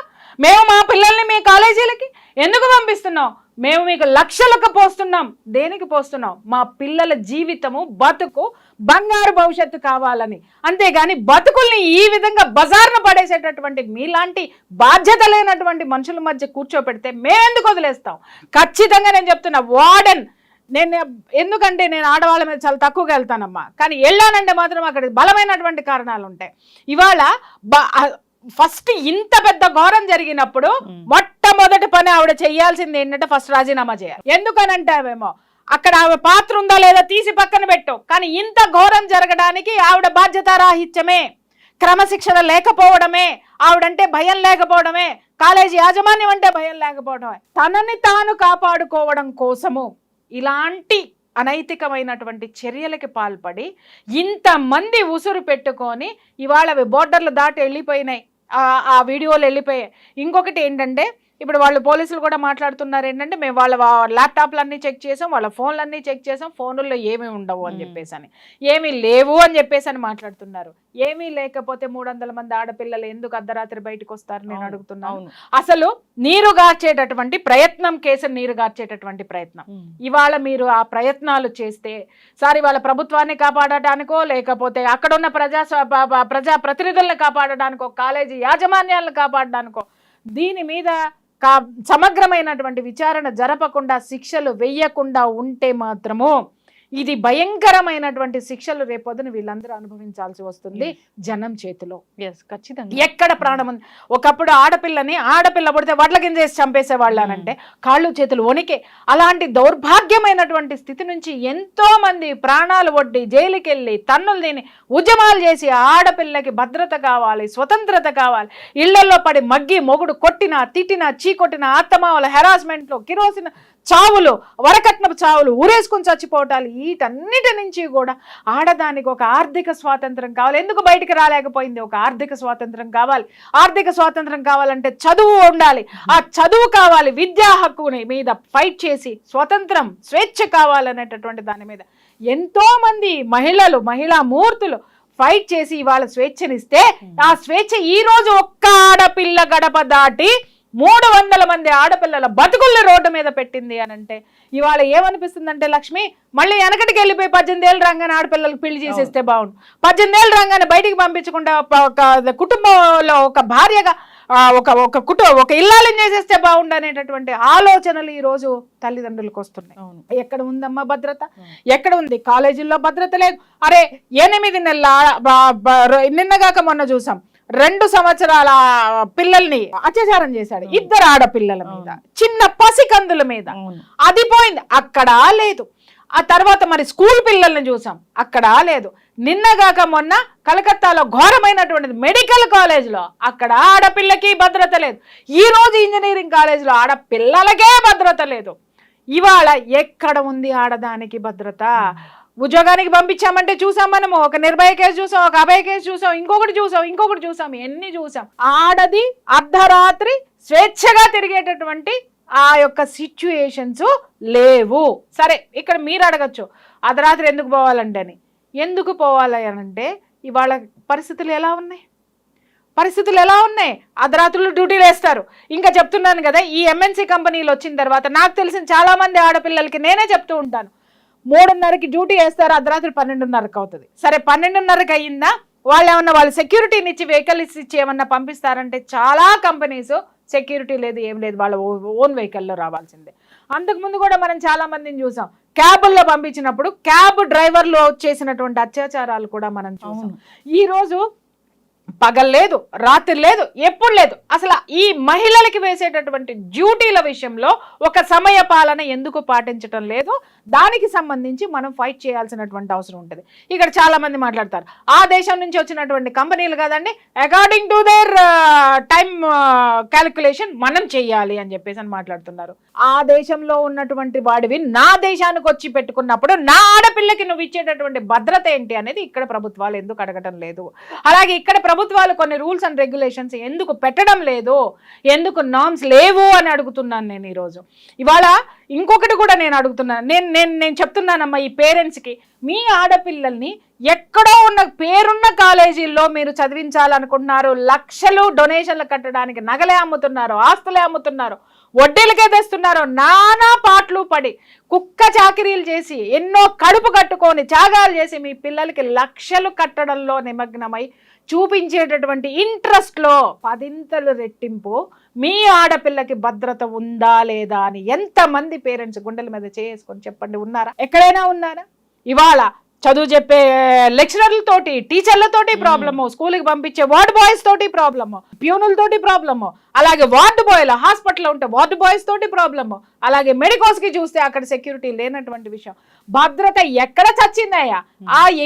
మేము మా పిల్లల్ని మీ కాలేజీలకి ఎందుకు పంపిస్తున్నాం? మేము మీకు లక్షలకు పోస్తున్నాం. దేనికి పోస్తున్నాం? మా పిల్లల జీవితము బతుకు బంగారు భవిష్యత్తు కావాలని. అంతేగాని బతుకుల్ని ఈ విధంగా బజార్ను పడేసేటటువంటి మీలాంటి బాధ్యత లేనటువంటి మనుషుల మధ్య కూర్చోపెడితే మేమెందుకు వదిలేస్తాం? ఖచ్చితంగా నేను చెప్తున్నా, వార్డెన్ ఎందుకంటే నేను ఆడవాళ్ళ మీద చాలా తక్కువగా వెళ్తానమ్మా, కానీ వెళ్ళానంటే మాత్రం అక్కడ బలమైనటువంటి కారణాలు ఉంటాయి. ఇవాళ ఫస్ట్ ఇంత పెద్ద ఘోరం జరిగినప్పుడు మొట్టమొదటి పని ఆవిడ చేయాల్సింది ఏంటంటే ఫస్ట్ రాజీనామా చేయాలి. ఎందుకనంటావేమో అక్కడ ఆవిడ పాత్ర ఉందా లేదా తీసి పక్కన పెట్టు, కానీ ఇంత ఘోరం జరగడానికి ఆవిడ బాధ్యతారాహిత్యమే, క్రమశిక్షణ లేకపోవడమే, ఆవిడంటే భయం లేకపోవడమే, కాలేజీ యాజమాన్యం అంటే భయం లేకపోవడమే, తనని తాను కాపాడుకోవడం కోసము ఇలాంటి అనైతికమైనటువంటి చర్యలకి పాల్పడి ఇంతమంది ఉసురు పెట్టుకొని ఇవాళ అవి బోర్డర్లు దాటి వెళ్ళిపోయినాయి, ఆ వీడియోలు వెళ్ళిపోయాయి. ఇంకొకటి ఏంటంటే ఇప్పుడు వాళ్ళు పోలీసులు కూడా మాట్లాడుతున్నారు ఏంటంటే మేము వాళ్ళ ల్యాప్టాప్లన్నీ చెక్ చేసాం, వాళ్ళ ఫోన్లన్నీ చెక్ చేసాం, ఫోన్లలో ఏమీ ఉండవు అని చెప్పేసి అని, ఏమీ లేవు అని చెప్పేసి అని మాట్లాడుతున్నారు. ఏమీ లేకపోతే 300 మంది ఆడపిల్లలు ఎందుకు అర్ధరాత్రి బయటకు వస్తారు నేను అడుగుతున్నాను. అసలు నీరు గార్చేటటువంటి ప్రయత్నం, కేసును నీరు గార్చేటటువంటి ప్రయత్నం ఇవాళ మీరు ఆ ప్రయత్నాలు చేస్తే సార్ ఇవాళ ప్రభుత్వాన్ని కాపాడటానికో లేకపోతే అక్కడున్న ప్రజా ప్రతినిధులను కాపాడడానికో కాలేజీ యాజమాన్యాలను కాపాడడానికో దీని మీద సమగ్రమైనటువంటి విచారణ జరపకుండా శిక్షలు వెయ్యకుండా ఉంటే మాత్రము ఇది భయంకరమైనటువంటి శిక్షలు రేపొద్దున వీళ్ళందరూ అనుభవించాల్సి వస్తుంది జనం చేతిలో. ఖచ్చితంగా ఎక్కడ ప్రాణం ఉంది. ఒకప్పుడు ఆడపిల్ల పడితే వడ్ల కింద చేసి చంపేసేవాళ్ళు అనంటే కాళ్ళు చేతులు వణికే. అలాంటి దౌర్భాగ్యమైనటువంటి స్థితి నుంచి ఎంతో మంది ప్రాణాలు ఒడ్డి జైలుకి వెళ్ళి తన్నులు తిని ఉద్యమాలు చేసి ఆడపిల్లకి భద్రత కావాలి, స్వతంత్రత కావాలి, ఇళ్లలో పడి మగ్గి మొగుడు కొట్టినా తిట్టినా చీకొట్టిన ఆత్తమావుల హెరాస్మెంట్లు, కిరోసిన చావులు, వరకట్నపు చావులు, ఊరేసుకుని చచ్చిపోవటాలు, వీటన్నిటి నుంచి కూడా ఆడదానికి ఒక ఆర్థిక స్వాతంత్రం కావాలి. ఎందుకు బయటికి రాలేకపోయింది? ఒక ఆర్థిక స్వాతంత్రం కావాలి. ఆర్థిక స్వాతంత్రం కావాలంటే చదువు ఉండాలి. ఆ చదువు కావాలి, విద్యా హక్కుని మీద ఫైట్ చేసి స్వతంత్రం, స్వేచ్ఛ కావాలనేటటువంటి దాని మీద ఎంతో మంది మహిళా మూర్తులు ఫైట్ చేసి ఇవాళ స్వేచ్ఛనిస్తే ఆ స్వేచ్ఛ ఈ రోజు ఒక్క ఆడపిల్ల గడప దాటి 300 మంది ఆడపిల్లల బతుకుల్ని రోడ్డు మీద పెట్టింది అని అంటే ఇవాళ ఏమనిపిస్తుందంటే లక్ష్మి మళ్ళీ వెనకటికి వెళ్ళిపోయి 18 ఏళ్ళు రాగానే ఆడపిల్లలకు పెళ్లి చేసేస్తే బాగుండు, 18 ఏళ్ళు రాగానే బయటికి పంపించకుండా ఒక కుటుంబంలో ఒక భార్యగా ఒక ఇల్లాలని చేసేస్తే బాగుండు అనేటటువంటి ఆలోచనలు ఈ రోజు తల్లిదండ్రులకు వస్తున్నాయి. ఎక్కడ ఉందమ్మా భద్రత? ఎక్కడ ఉంది? కాలేజీల్లో భద్రత లేదు. అరే 8 నెలల నిన్నగాక మొన్న చూసాం 2 సంవత్సరాల పిల్లల్ని అత్యాచారం చేశాడు, 2 ఆడపిల్లల మీద, చిన్న పసికందుల మీద. అది పోయింది, అక్కడ లేదు. ఆ తర్వాత మరి స్కూల్ పిల్లల్ని చూసాం, అక్కడ లేదు. నిన్నగాక మొన్న కలకత్తాలో ఘోరమైనటువంటిది మెడికల్ కాలేజ్లో, అక్కడ ఆడపిల్లకి భద్రత లేదు. ఈ రోజు ఇంజనీరింగ్ కాలేజ్లో ఆడపిల్లలకే భద్రత లేదు. ఇవాళ ఎక్కడ ఉంది ఆడదానికి భద్రత? ఉద్యోగానికి పంపించామంటే చూసాం మనము, ఒక నిర్భయ కేసు చూసాం, ఒక అభయ కేసు చూసాం, ఇంకొకటి చూసాం, ఎన్ని చూసాం. ఆడది అర్ధరాత్రి స్వేచ్ఛగా తిరిగేటటువంటి ఆ యొక్క సిచ్యుయేషన్స్ లేవు. సరే, ఇక్కడ మీరు అడగచ్చు అర్ధరాత్రి ఎందుకు పోవాలండి అని. ఎందుకు పోవాలి అనంటే ఇవాళ పరిస్థితులు ఎలా ఉన్నాయి? అర్ధరాత్రులు డ్యూటీలు వేస్తారు. ఇంకా చెప్తున్నాను కదా, ఈ MNC కంపెనీలు వచ్చిన తర్వాత నాకు తెలిసిన చాలా మంది ఆడపిల్లలకి నేనే చెప్తూ ఉంటాను, 3:30కి డ్యూటీ వేస్తారు, అర్ధరాత్రి 12:30కి అవుతుంది. సరే 12:30కి అయ్యిందా, వాళ్ళు సెక్యూరిటీని ఇచ్చి వెహికల్స్ ఇచ్చి ఏమన్నా పంపిస్తారంటే చాలా కంపెనీస్ సెక్యూరిటీ లేదు, ఏం లేదు, వాళ్ళ ఓన్ వెహికల్లో రావాల్సిందే. అంతకుముందు కూడా మనం చాలా మందిని చూసాం, క్యాబుల్లో పంపించినప్పుడు క్యాబ్ డ్రైవర్లు చేసినటువంటి అత్యాచారాలు కూడా మనం చూసాం. ఈ రోజు పగలు లేదు, రాత్రి లేదు, ఎప్పుడు లేదు. అసలు ఈ మహిళలకి వేసేటటువంటి డ్యూటీల విషయంలో ఒక సమయ పాలన ఎందుకు పాటించడం లేదు? దానికి సంబంధించి మనం ఫైట్ చేయాల్సినటువంటి అవసరం ఉంటుంది. ఇక్కడ చాలా మంది మాట్లాడతారు, ఆ దేశం నుంచి వచ్చినటువంటి కంపెనీలు కదండి, according to their time calculation మనం చెయ్యాలి అని చెప్పేసి అని మాట్లాడుతున్నారు. ఆ దేశంలో ఉన్నటువంటి వాడివి నా దేశానికి వచ్చి పెట్టుకున్నప్పుడు నా ఆడపిల్లకి నువ్వు ఇచ్చేటటువంటి భద్రత ఏంటి అనేది ఇక్కడ ప్రభుత్వాలు ఎందుకు అడగటం లేదు? అలాగే ఇక్కడ ప్రభుత్వాలు కొన్ని రూల్స్ అండ్ రెగ్యులేషన్స్ ఎందుకు పెట్టడం లేదు? ఎందుకు నార్మ్స్ లేవు అని అడుగుతున్నాను నేను ఈరోజు. ఇవాళ ఇంకొకటి కూడా నేను అడుగుతున్నాను, నేను చెప్తున్నానమ్మా ఈ పేరెంట్స్కి, మీ ఆడపిల్లల్ని ఎక్కడో ఉన్న పేరున్న కాలేజీల్లో మీరు చదివించాలనుకుంటున్నారు, లక్షలు డొనేషన్లు కట్టడానికి నగలే అమ్ముతున్నారు, ఆస్తులే అమ్ముతున్నారు, వడ్డీలకే తెస్తున్నారు, నానా పాటలు పడి కుక్క చాకిరీలు చేసి ఎన్నో కడుపు కట్టుకొని త్యాగాలు చేసి మీ పిల్లలకి లక్షలు కట్టడంలో నిమగ్నమై చూపించేటటువంటి ఇంట్రెస్ట్లో 10 రెట్టింపు మీ ఆడపిల్లకి భద్రత ఉందా లేదా అని ఎంతమంది పేరెంట్స్ గుండెల మీద చేసుకొని చెప్పండి, ఉన్నారా? ఎక్కడైనా ఉన్నారా? ఇవాళ చదువు చెప్పే లెక్చరర్లతోటి, టీచర్లతోటి ప్రాబ్లము, స్కూల్కి పంపించే వార్డ్ బాయ్స్ తోటి ప్రాబ్లము, ప్యూనులతోటి ప్రాబ్లము, అలాగే వార్డు బాయ్లు హాస్పిటల్లో ఉంటే వార్డు బాయ్స్ తోటి ప్రాబ్లము, అలాగే మెడికోస్కి చూస్తే అక్కడ సెక్యూరిటీ లేనటువంటి విషయం. భద్రత ఎక్కడ చచ్చిందయ్యా?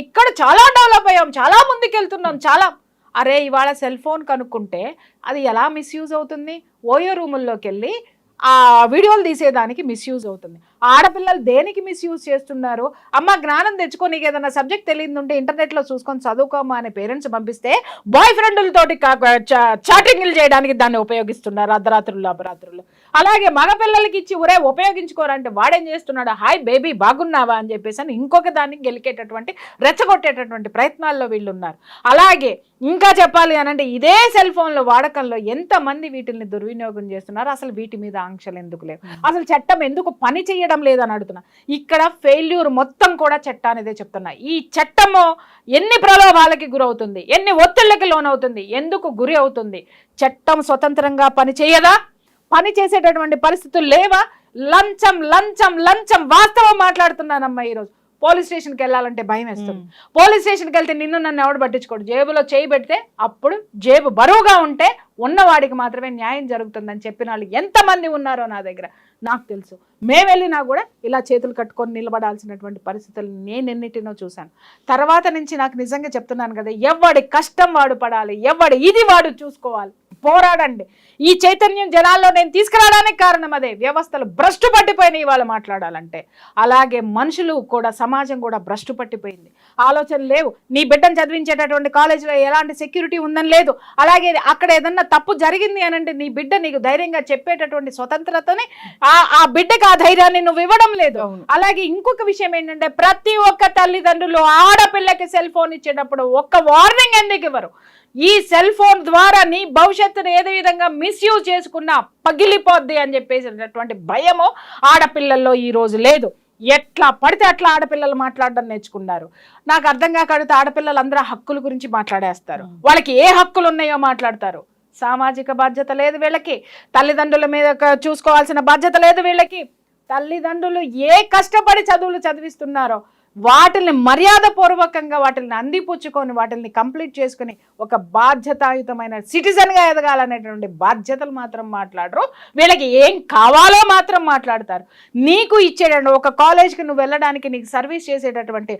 ఎక్కడ చాలా డెవలప్ అయ్యాం, చాలా ముందుకెళ్తున్నాం, చాలా. అరే ఇవాళ సెల్ ఫోన్ కనుక్కుంటే అది ఎలా మిస్యూజ్ అవుతుంది? ఓయో రూముల్లోకి వెళ్ళి ఆ వీడియోలు తీసేదానికి మిస్యూజ్ అవుతుంది. ఆడపిల్లలు దేనికి మిస్యూజ్ చేస్తున్నారు? అమ్మ జ్ఞానం తెచ్చుకో, నీకు ఏదైనా సబ్జెక్ట్ తెలియదుంటే ఇంటర్నెట్లో చూసుకొని చదువుకోమా అనే పేరెంట్స్ పంపిస్తే బాయ్ ఫ్రెండ్లతోటి చాటింగ్లు చేయడానికి దాన్ని ఉపయోగిస్తున్నారు అర్ధరాత్రులు. అలాగే మగపిల్లలకి ఇచ్చి ఒరే ఉపయోగించుకోరంటే వాడేం చేస్తున్నాడు, హాయ్ బేబీ బాగున్నావా అని చెప్పేసి అని ఇంకొక దాన్ని గెలికేటటువంటి రెచ్చగొట్టేటటువంటి ప్రయత్నాల్లో వీళ్ళు ఉన్నారు. అలాగే ఇంకా చెప్పాలి అనంటే ఇదే సెల్ ఫోన్ల వాడకంలో ఎంతమంది వీటిని దుర్వినియోగం చేస్తున్నారు? అసలు వీటి మీద ఆంక్షలు ఎందుకు లేవు? అసలు చట్టం ఎందుకు పని చేయడం లేదని అడుగుతున్నా. ఇక్కడ ఫెయిల్యూర్ మొత్తం కూడా చట్టానిదే చెప్తున్నా. ఈ చట్టము ఎన్ని ప్రలోభాలకి గురవుతుంది, ఎన్ని ఒత్తిళ్లకి లోనవుతుంది, ఎందుకు గురి అవుతుంది? చట్టం స్వతంత్రంగా పని చేయదా? పని చేసేటటువంటి పరిస్థితులు లేవా? లంచం లంచం లంచం. వాస్తవం మాట్లాడుతున్నానమ్మా. ఈరోజు పోలీస్ స్టేషన్కి వెళ్ళాలంటే భయం వేస్తుంది. పోలీస్ స్టేషన్కి వెళ్తే నన్ను ఎవడు పట్టించుకోడు. జేబులో చేయి పెడితే అప్పుడు జేబు బరువుగా ఉంటే ఉన్నవాడికి మాత్రమే న్యాయం జరుగుతుందని చెప్పిన వాళ్ళు ఎంతమంది ఉన్నారో నా దగ్గర నాకు తెలుసు. మేము వెళ్ళినా కూడా ఇలా చేతులు కట్టుకొని నిలబడాల్సినటువంటి పరిస్థితులు నేనెన్నిటినో చూశాను. తర్వాత నుంచి నాకు నిజంగా చెప్తున్నాను కదా, ఎవడి కష్టం వాడు పడాలి, ఎవడి ఇది వాడు చూసుకోవాలి. పోరాడండి. ఈ చైతన్యం జనాల్లో నేను తీసుకురావడానికి కారణం అదే. వ్యవస్థలు భ్రష్టు పట్టిపోయినాయి వాళ్ళు మాట్లాడాలంటే. అలాగే మనుషులు కూడా, సమాజం కూడా భ్రష్టు పట్టిపోయింది. ఆలోచన లేవు. నీ బిడ్డను చదివించేటటువంటి కాలేజీలో ఎలాంటి సెక్యూరిటీ ఉందని లేదు. అలాగే అక్కడ ఏదన్నా తప్పు జరిగింది అని అంటే నీ బిడ్డ నీకు ధైర్యంగా చెప్పేటటువంటి స్వతంత్రతని ఆ బిడ్డకి ఆ ధైర్యాన్ని నువ్వు ఇవ్వడం లేదు. అలాగే ఇంకొక విషయం ఏంటంటే ప్రతి ఒక్క తల్లిదండ్రులు ఆడపిల్లకి సెల్ ఫోన్ ఇచ్చేటప్పుడు ఒక్క వార్నింగ్ ఎందుకు ఇవ్వరు? ఈ సెల్ ఫోన్ ద్వారా నీ భవిష్యత్తును ఏదే విధంగా మిస్యూజ్ చేసుకున్నా పగిలిపోద్ది అని చెప్పేసినటువంటి భయము ఆడపిల్లల్లో ఈ రోజు లేదు. ఎట్లా పడితే అట్లా ఆడపిల్లలు మాట్లాడడం నేర్చుకున్నారు. నాకు అర్థం కాకడితే ఆడపిల్లలు అందరూ హక్కుల గురించి మాట్లాడేస్తారు. వాళ్ళకి ఏ హక్కులు ఉన్నాయో మాట్లాడతారు. సామాజిక బాధ్యత లేదు వీళ్ళకి, తల్లిదండ్రుల మీద చూసుకోవాల్సిన బాధ్యత లేదు వీళ్ళకి. తల్లిదండ్రులు ఏ కష్టపడి చదువులు చదివిస్తున్నారో వాటిని మర్యాదపూర్వకంగా వాటిని అందిపుచ్చుకొని వాటిని కంప్లీట్ చేసుకుని ఒక బాధ్యతాయుతమైన సిటిజన్గా ఎదగాలనేటువంటి బాధ్యతలు మాత్రం మాట్లాడరు. వీళ్ళకి ఏం కావాలో మాత్రం మాట్లాడతారు. నీకు ఇచ్చేటండి ఒక కాలేజ్కి నువ్వు వెళ్ళడానికి నీకు సర్వీస్ చేసేటటువంటి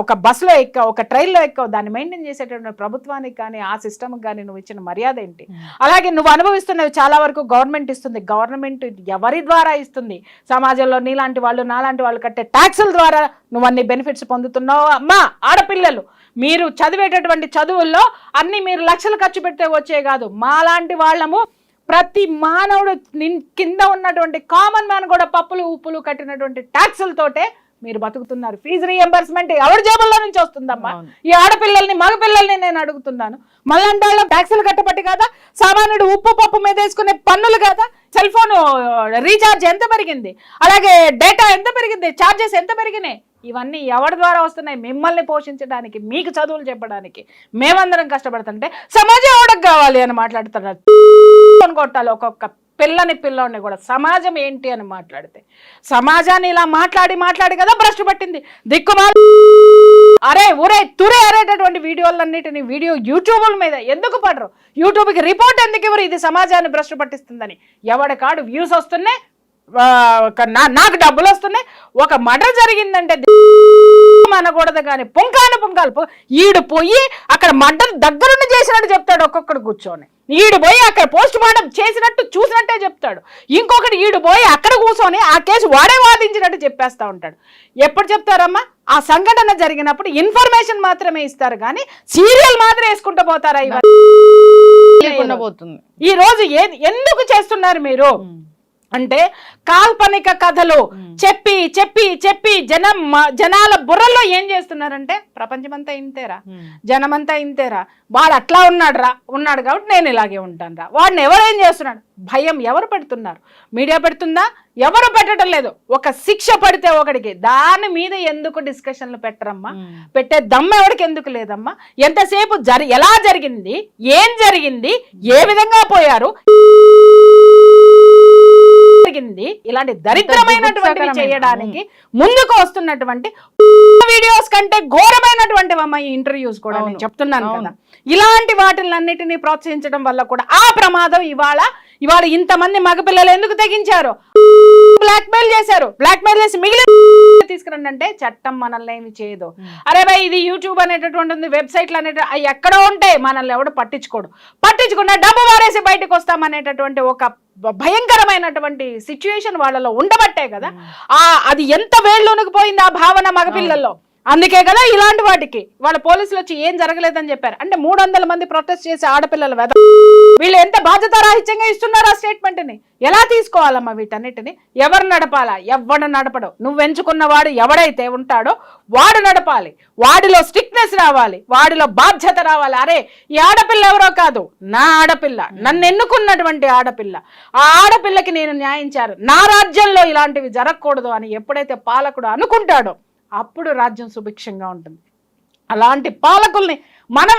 ఒక బస్సులో ఎక్కావు, ఒక ట్రైన్లో ఎక్కావు, దాన్ని మెయింటైన్ చేసేటటువంటి ప్రభుత్వానికి కానీ ఆ సిస్టమ్కి కానీ నువ్వు ఇచ్చిన మర్యాద ఏంటి? అలాగే నువ్వు అనుభవిస్తున్నవి చాలా వరకు గవర్నమెంట్ ఇస్తుంది. గవర్నమెంట్ ఎవరి ద్వారా ఇస్తుంది? సమాజంలో నీలాంటి వాళ్ళు నాలాంటి వాళ్ళు కట్టే ట్యాక్సుల ద్వారా నువ్వు అన్ని బెనిఫిట్స్ పొందుతున్నావు. అమ్మా ఆడపిల్లలు మీరు చదివేటటువంటి చదువుల్లో అన్ని మీరు లక్షలు ఖర్చు పెడితే వచ్చే కాదు. మాలాంటి వాళ్ళము ప్రతి మానవుడు కింద ఉన్నటువంటి కామన్ మ్యాన్ కూడా పప్పులు ఉప్పులు కట్టినటువంటి ట్యాక్సులతోటే మీరు బతుకుతున్నారు. ఫీజు రీఎంబర్స్మెంట్ ఎవరి జేబుల్లో నుంచి వస్తుందమ్మా? ఈ ఆడపిల్లల్ని మగపిల్లల్ని నేను అడుగుతున్నాను. మళ్ళంటే వాళ్ళ ట్యాక్సులు కట్టబట్టి కదా, సామాన్యుడు ఉప్పు పప్పు మీద వేసుకునే పన్నులు కదా, సెల్ ఫోన్ రీఛార్జ్ ఎంత పెరిగింది, అలాగే డేటా ఎంత పెరిగింది, ఛార్జెస్ ఎంత పెరిగినాయి, ఇవన్నీ ఎవరి ద్వారా వస్తున్నాయి? మిమ్మల్ని పోషించడానికి, మీకు చదువులు చెప్పడానికి మేమందరం కష్టపడుతుంటే సమాజం ఎవరికి కావాలి అని మాట్లాడుతున్నారు. కొట్టాలి ఒక్కొక్క పిల్లోని కూడా. సమాజం ఏంటి అని మాట్లాడితే సమాజాన్ని ఇలా మాట్లాడి కదా భ్రష్టు పట్టింది. దిక్కుమాల అరే ఊరే తురే అరేటటువంటి వీడియోలన్నిటిని యూట్యూబ్ల మీద ఎందుకు పడరు? యూట్యూబ్కి రిపోర్ట్ ఎందుకు ఇవ్వరు? ఇది సమాజాన్ని భ్రష్టు పట్టిస్తుందని. ఎవడికాడు వ్యూస్ వస్తున్నాయి, నాకు డబ్బులు వస్తున్నాయి. ఒక మర్డర్ జరిగిందంటే అనకూడదు కానీ పుంకాలు ఈడు పోయి అక్కడ మర్డర్ దగ్గరుండి చేసినట్టు చెప్తాడు. ఒక్కొక్కడు కూర్చొని ఈడు పోయి అక్కడ పోస్ట్ మార్టం చేసినట్టు చూసినట్టే చెప్తాడు. ఇంకొకటి ఈడు పోయి అక్కడ కూర్చొని ఆ కేసు వాడే వాదించినట్టు చెప్పేస్తా ఉంటాడు. ఎప్పుడు చెప్తారమ్మా? ఆ సంఘటన జరిగినప్పుడు ఇన్ఫర్మేషన్ మాత్రమే ఇస్తారు కానీ సీరియల్ మాత్రం వేసుకుంటూ పోతారా? పోతుంది. ఈ రోజు ఎందుకు చేస్తున్నారు మీరు అంటే కాల్పనిక కథలు చెప్పి చెప్పి చెప్పి జనాల బుర్రలో ఏం చేస్తున్నారంటే ప్రపంచమంతా ఇంతేరా, జనమంతా ఇంతేరా, వాడు అట్లా ఉన్నాడు కాబట్టి నేను ఇలాగే ఉంటాను రా. వాడిని ఎవరేం చేస్తున్నాడు? భయం ఎవరు పెడుతున్నారు? మీడియా పెడుతుందా? ఎవరు పెట్టడం లేదు. ఒక శిక్ష పడితే ఒకడికి దాని మీద ఎందుకు డిస్కషన్లు పెట్టరమ్మా? పెట్టే దమ్మ ఎవరికి ఎందుకు లేదమ్మా? ఎంతసేపు ఎలా జరిగింది, ఏం జరిగింది, ఏ విధంగా పోయారు, ఇలాంటి దరిద్రమైనటువంటి చేయడానికి ముందుకు వస్తున్నటువంటి వీడియోస్ కంటే ఘోరమైనటువంటి ఈ ఇంటర్వ్యూస్ కూడా నేను చెప్తున్నాను కదా. ఇలాంటి వాటిలన్నిటినీ ప్రోత్సహించడం వల్ల కూడా ఆ ప్రమాదం ఇవాళ ఇంతమంది మగపిల్లలు ఎందుకు తెగించారు? బ్లాక్మెయిల్ చేసి మిగిలిన తీసుకురండి అంటే చట్టం మనల్ని ఏమి చేయదు. అరే భయ్ ఇది యూట్యూబ్ అనేటటువంటి ఉంది, వెబ్సైట్లు అవి ఎక్కడో ఉంటాయి, మనల్ని ఎవడు పట్టించుకున్నా డబ్బు వారేసి బయటకు వస్తామనేటటువంటి ఒక భయంకరమైనటువంటి సిచ్యువేషన్ వాళ్ళలో ఉండబట్టే కదా అది ఎంత వేళ్ళలోనికి పోయింది ఆ భావన మగపిల్లల్లో. అందుకే కదా ఇలాంటి వాటికి వాళ్ళ పోలీసులు వచ్చి ఏం జరగలేదని చెప్పారు. అంటే 300 మంది ప్రొటెస్ట్ చేసే ఆడపిల్లల వీళ్ళు ఎంత బాధ్యతారాహిత్యంగా ఇస్తున్నారు ఆ స్టేట్మెంట్ ని. ఎలా తీసుకోవాలమ్మా వీటన్నిటిని? ఎవరు నడపాలా? ఎవడు నడపడు. నువ్వు ఎంచుకున్నవాడు ఎవడైతే ఉంటాడో వాడు నడపాలి. వాడిలో స్ట్రిక్ట్నెస్ రావాలి, వాడిలో బాధ్యత రావాలి. అరే ఈ ఆడపిల్ల ఎవరో కాదు, నా ఆడపిల్ల, నన్ను ఎన్నుకున్నటువంటి ఆడపిల్ల, ఆ ఆడపిల్లకి నేను న్యాయం చేయాలి, నా రాజ్యంలో ఇలాంటివి జరగకూడదు అని ఎప్పుడైతే పాలకుడు అనుకుంటాడో అప్పుడు రాజ్యం సుభిక్షంగా ఉంటుంది. అలాంటి పాలకుల్ని మనం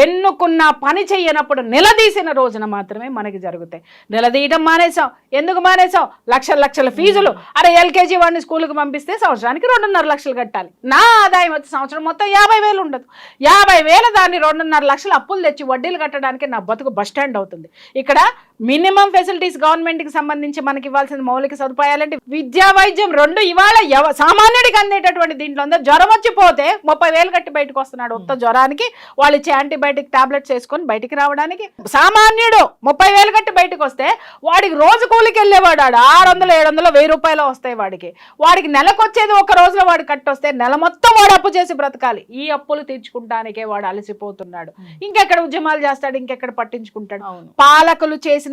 ఎన్నుకున్న పని చెయ్యనప్పుడు నిలదీసిన రోజున మాత్రమే మనకి జరుగుతాయి. నిలదీయడం మానేసాం. ఎందుకు మానేసాం? లక్షల ఫీజులు. అరే ఎల్కేజీ వాడిని స్కూల్కి పంపిస్తే సంవత్సరానికి 2.5 లక్షలు కట్టాలి. నా ఆదాయం వచ్చి సంవత్సరం మొత్తం 50,000 ఉండదు. 50,000 దాన్ని 2.5 లక్షలు అప్పులు తెచ్చి వడ్డీలు కట్టడానికి నా బతుకు బస్టాండ్ అవుతుంది. ఇక్కడ మినిమం ఫెసిలిటీస్ గవర్నమెంట్కి సంబంధించి మనకి ఇవ్వాల్సిన మౌలిక సదుపాయాలంటే విద్యా వైద్యం రెండు ఇవాళ సామాన్యుడికి అందేటటువంటి దీంట్లో ఉందో. జ్వరం వచ్చిపోతే 30,000 కట్టి బయటకు వస్తున్నాడు ఉత్త జ్వరానికి, వాళ్ళు ఇచ్చే యాంటీబయాటిక్ టాబ్లెట్స్ వేసుకొని బయటికి రావడానికి. సామాన్యుడు 30,000 కట్టి బయటకు వస్తే వాడికి రోజు కూలికి వెళ్ళేవాడు 600, 700, 1000 రూపాయలు వస్తాయి వాడికి నెలకు వచ్చేది ఒక రోజులో వాడు కట్టి వస్తే నెల మొత్తం వాడు అప్పు చేసి బ్రతకాలి. ఈ అప్పులు తీర్చుకుంటానికే వాడు అలసిపోతున్నాడు. ఇంకెక్కడ ఉద్యమాలు చేస్తాడు, ఇంకెక్కడ పట్టించుకుంటాడు. పాలకులు చేసినటువంటి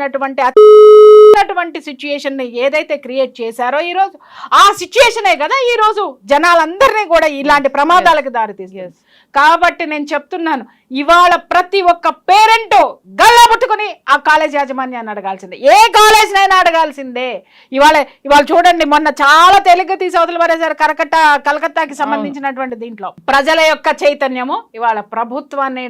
సిచ్యుయేషన్ ఏదైతే క్రియేట్ చేశారో ఈ రోజు, ఆ సిచ్యుయేషనే కదా ఈ రోజు జనాలందరినీ కూడా ఇలాంటి ప్రమాదాలకు దారితీస్తుంది. కాబట్టి నేను చెప్తున్నాను, ఇవాళ ప్రతి ఒక్క పేరెంట్ గల్లా పట్టుకుని ఆ కాలేజ్ యాజమాన్యాన్ని అడగాల్సిందే, ఏ కాలేజ్నైనా అడగాల్సిందే. ఇవాళ చూడండి, మొన్న చాలా తెలుగు తీసి అవతల పడేశారు కలకత్తాకి సంబంధించినటువంటి దీంట్లో. ప్రజల యొక్క చైతన్యము ఇవాళ ప్రభుత్వాన్ని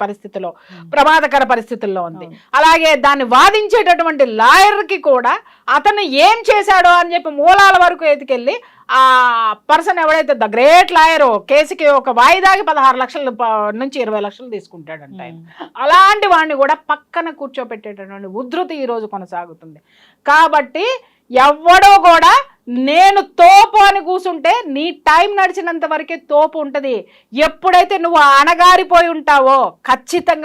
పరిస్థితిలో, ప్రమాదకర పరిస్థితుల్లో ఉంది. అలాగే దాన్ని వాదించేటటువంటి లాయర్కి కూడా అతను ఏం చేశాడో అని చెప్పి మూలాల వరకు ఎత్తుకెళ్ళి ఆ పర్సన్ ఎవడైతే ద గ్రేట్ లాయర్ కేసుకి ఒక వాయిదాకి 16 లక్షల నుంచి 20 లక్షలు తీసుకుంటాడంట ఆయన. అలాంటి వాడిని కూడా పక్కన కూర్చోపెట్టేటటువంటి ఉధృతి ఈ రోజు కొనసాగుతుంది. కాబట్టి ఎవడో కూడా నేను తోపు అని కూర్చుంటే నీ టైం నడిచినంత వరకే తోపు ఉంటుంది. ఎప్పుడైతే నువ్వు అణగారిపోయి ఉంటావో ఖచ్చితంగా